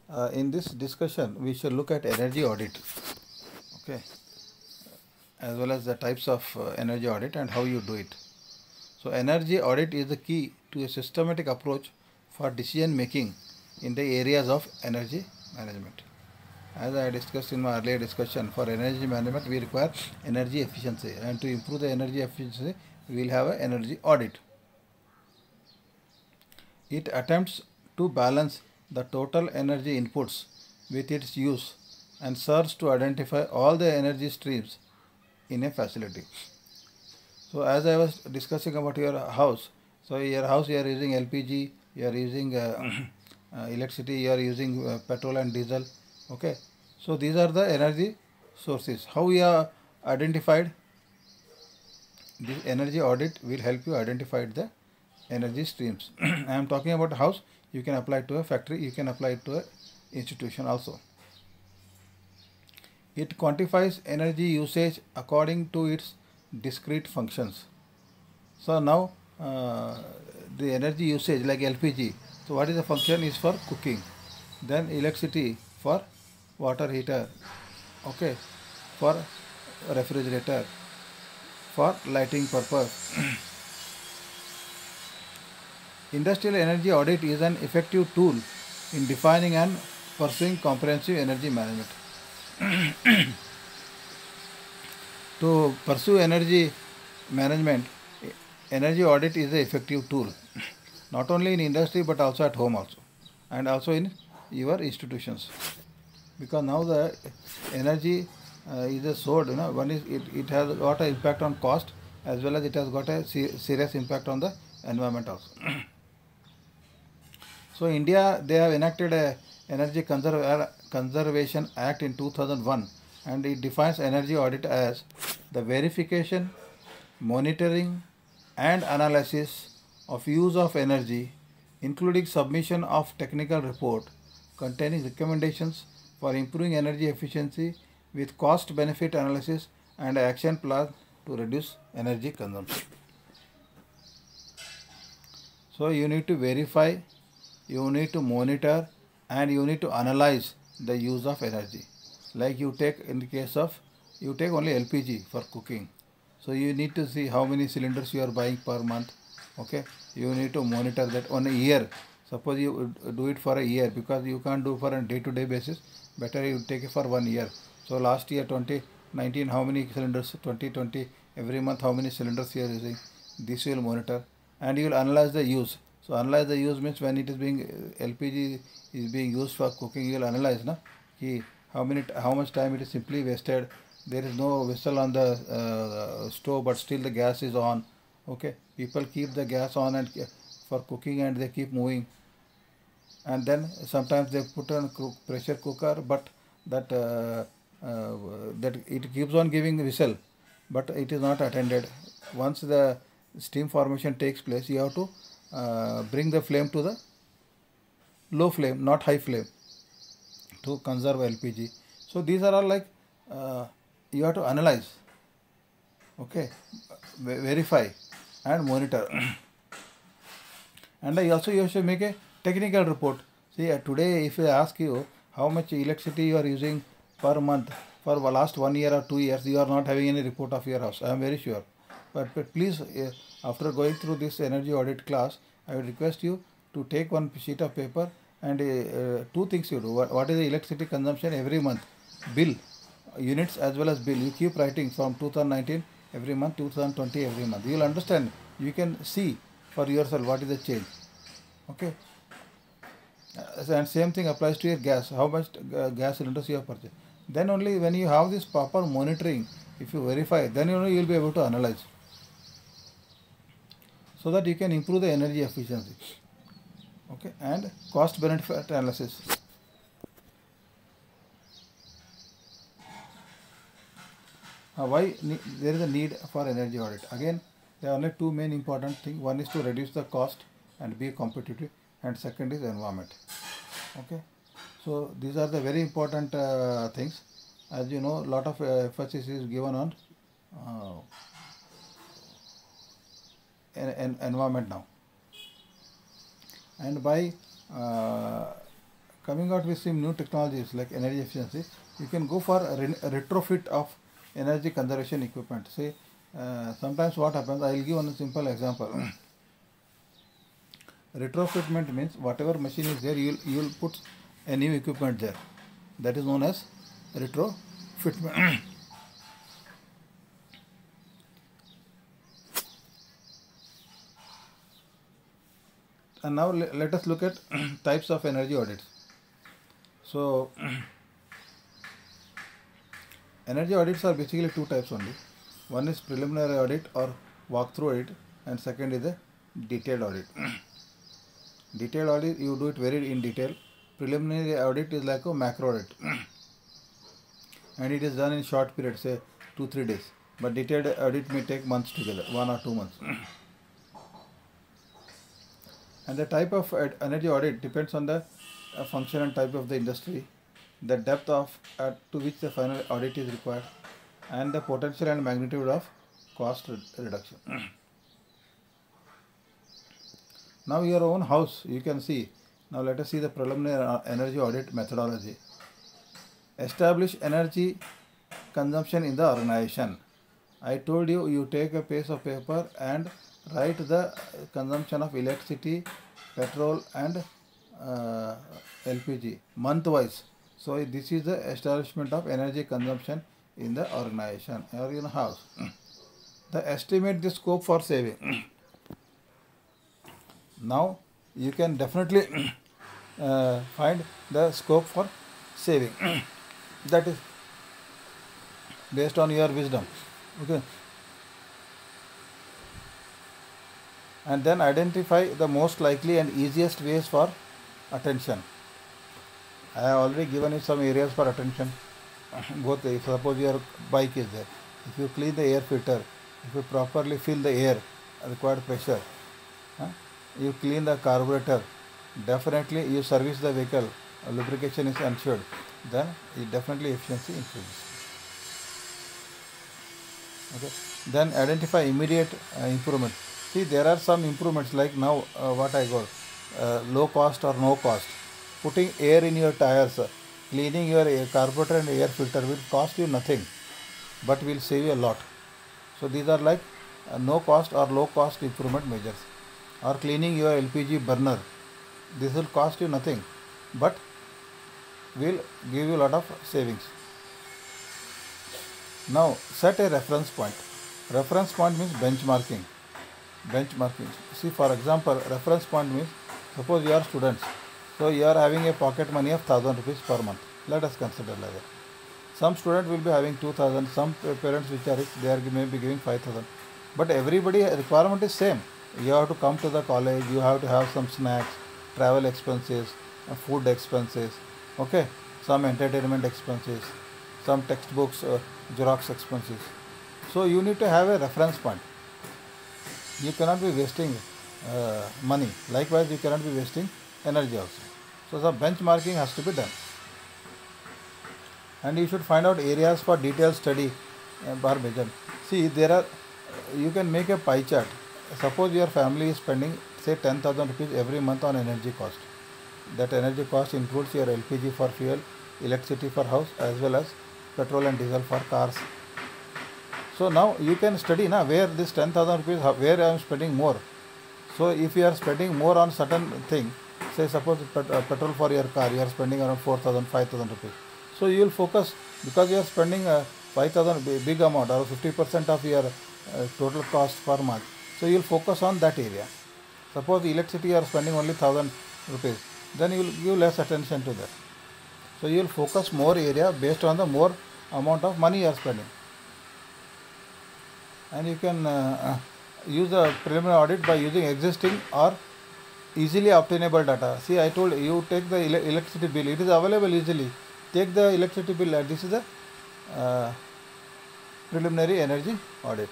In this discussion, we shall look at energy audit, okay, as well as the types of energy audit and how you do it. So, energy audit is the key to a systematic approach for decision making in the areas of energy management. As I discussed in my earlier discussion, for energy management, we require energy efficiency, and to improve the energy efficiency, we will have an energy audit. It attempts to balance the total energy inputs with its use and serves to identify all the energy streams in a facility. So, as I was discussing about your house, so your house you are using LPG, you are using electricity, you are using petrol and diesel. Okay, so these are the energy sources. How we are identified? This energy audit will help you identify the energy streams. I am talking about a house. You can apply it to a factory. You can apply it to a institution also. It quantifies energy usage according to its discrete functions. So now the energy usage like LPG. So what is the function is for cooking. Then electricity for water heater. Okay, for refrigerator, for lighting purpose. Industrial energy audit is an effective tool in defining and pursuing comprehensive energy management. To pursue energy management, energy audit is an effective tool, not only in industry but also at home also, and also in your institutions. Because now the energy is a sword, one is it has got an impact on cost as well as it has got a serious impact on the environment also. So India, they have enacted a Energy Conservation Act in 2001, and it defines energy audit as the verification, monitoring and analysis of use of energy, including submission of technical report containing recommendations for improving energy efficiency with cost benefit analysis and action plan to reduce energy consumption. So you need to verify, you need to monitor and you need to analyze the use of energy. Like you take in the case of, you take only LPG for cooking. So you need to see how many cylinders you are buying per month. Okay, you need to monitor that on a year. Suppose you do it for a year, because you can't do for a day-to-day basis. Better you take it for 1 year. So last year 2019, how many cylinders? 2020, every month how many cylinders you are using? This you will monitor, and you will analyze the use. So analyze the use means when it is being LPG is being used for cooking, you will analyze how much time it is simply wasted. There is no whistle on the stove, but still the gas is on. Okay, people keep the gas on and for cooking, and they keep moving. And then sometimes they put on pressure cooker, but that that it keeps on giving whistle, but it is not attended. Once the steam formation takes place, you have to bring the flame to the low flame, not high flame, to conserve LPG. So these are all like you have to analyze, okay, verify and monitor. And also you should make a technical report. See, today if I ask you how much electricity you are using per month for the last 1 year or 2 years, you are not having any report of your house. I am very sure. But please, after going through this energy audit class, I would request you to take one sheet of paper and two things you do. What is the electricity consumption every month? Bill, units as well as bill. You keep writing from 2019 every month, 2020 every month. You will understand. You can see for yourself what is the change. Okay. And same thing applies to your gas. How much gas cylinders you have purchased. Then only when you have this proper monitoring, if you verify, then you will be able to analyze, so that you can improve the energy efficiency. Okay, and cost benefit analysis. Why there is a need for energy audit? Again, there are only two main important things. One is to reduce the cost and be competitive, and second is environment. Okay, so these are the very important things. As you know, a lot of emphasis is given on environment now, and by coming out with some new technologies like energy efficiency, you can go for a retrofit of energy conservation equipment. Say, sometimes what happens, I will give one simple example. Retrofitment means whatever machine is there, you will put a new equipment there. That is known as retrofitment. And now let us look at types of energy audits. So energy audits are basically two types only. One is preliminary audit or walkthrough audit, and second is a detailed audit. Detailed audit, you do it very in detail. Preliminary audit is like a macro audit, and it is done in short period, say 2-3 days. But detailed audit may take months together, 1 or 2 months. And the type of energy audit depends on the function and type of the industry, the depth of to which the final audit is required, and the potential and magnitude of cost reduction. Now your own house, you can see. Now let us see the preliminary energy audit methodology. Establish energy consumption in the organization. I told you, you take a piece of paper and write the consumption of electricity, petrol and LPG month-wise. So this is the establishment of energy consumption in the organization or in a house. The estimate the scope for saving. Now you can definitely find the scope for saving. That is based on your wisdom. Okay. And then identify the most likely and easiest ways for attention. I have already given you some areas for attention. Both, if suppose your bike is there, if you clean the air filter, if you properly fill the air required pressure, you clean the carburetor, definitely you service the vehicle, lubrication is ensured, then it definitely efficiency increases. Okay. Then identify immediate improvement. See, there are some improvements like now what I got, low cost or no cost. Putting air in your tires, cleaning your carburetor and air filter will cost you nothing, but will save you a lot. So these are like no cost or low cost improvement measures. Or cleaning your LPG burner, this will cost you nothing, but will give you a lot of savings. Now set a reference point. Reference point means benchmarking. Benchmarking. See, for example, reference point means, suppose you are students, so you are having a pocket money of 1000 rupees per month. Let us consider like that. Some student will be having 2000, some parents which are rich, they are maybe giving 5000. But everybody requirement is same. You have to come to the college, you have to have some snacks, travel expenses, food expenses, okay, some entertainment expenses, some textbooks, Xerox expenses. So you need to have a reference point. You cannot be wasting money. Likewise, you cannot be wasting energy also. So some benchmarking has to be done. And you should find out areas for detailed study per measure. See, you can make a pie chart. Suppose your family is spending say 10,000 rupees every month on energy cost. That energy cost includes your LPG for fuel, electricity for house, as well as petrol and diesel for cars. So now you can study where this 10,000 rupees, where I am spending more. So if you are spending more on certain thing, say suppose petrol for your car, you are spending around 4,000, 5,000 rupees. So you will focus, because you are spending 5,000 big amount or 50% of your total cost per month. So you will focus on that area. Suppose electricity you are spending only 1,000 rupees, then you will give less attention to that. So you will focus more area based on the more amount of money you are spending. And you can use the preliminary audit by using existing or easily obtainable data. See, I told you take the electricity bill, it is available easily. Take the electricity bill, this is the preliminary energy audit.